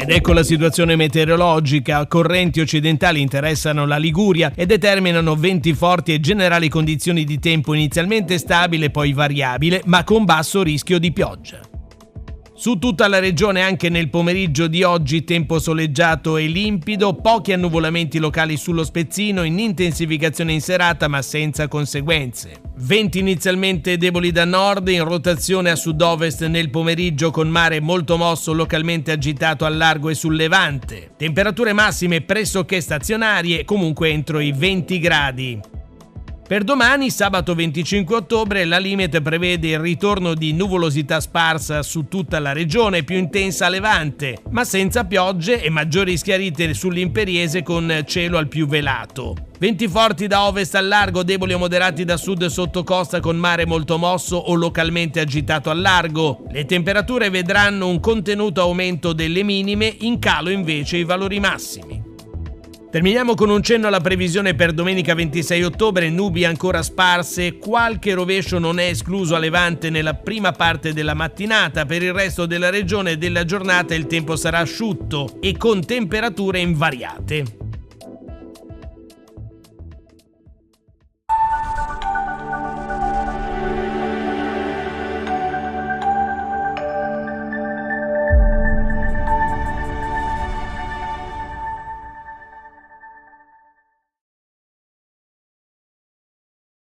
Ed ecco la situazione meteorologica. Correnti occidentali interessano la Liguria e determinano venti forti e generali condizioni di tempo inizialmente stabile, poi variabile, ma con basso rischio di pioggia. Su tutta la regione anche nel pomeriggio di oggi tempo soleggiato e limpido, pochi annuvolamenti locali sullo spezzino, in intensificazione in serata ma senza conseguenze. Venti inizialmente deboli da nord, in rotazione a sud-ovest nel pomeriggio con mare molto mosso localmente agitato al largo e sul levante. Temperature massime pressoché stazionarie, comunque entro i 20 gradi. Per domani, sabato 25 ottobre, la Limet prevede il ritorno di nuvolosità sparsa su tutta la regione, più intensa a levante, ma senza piogge e maggiori schiarite sull'Imperiese con cielo al più velato. Venti forti da ovest al largo, deboli o moderati da sud sotto costa con mare molto mosso o localmente agitato al largo. Le temperature vedranno un contenuto aumento delle minime, in calo invece i valori massimi. Terminiamo con un cenno alla previsione per domenica 26 ottobre, nubi ancora sparse, qualche rovescio non è escluso a levante nella prima parte della mattinata, per il resto della regione e della giornata il tempo sarà asciutto e con temperature invariate.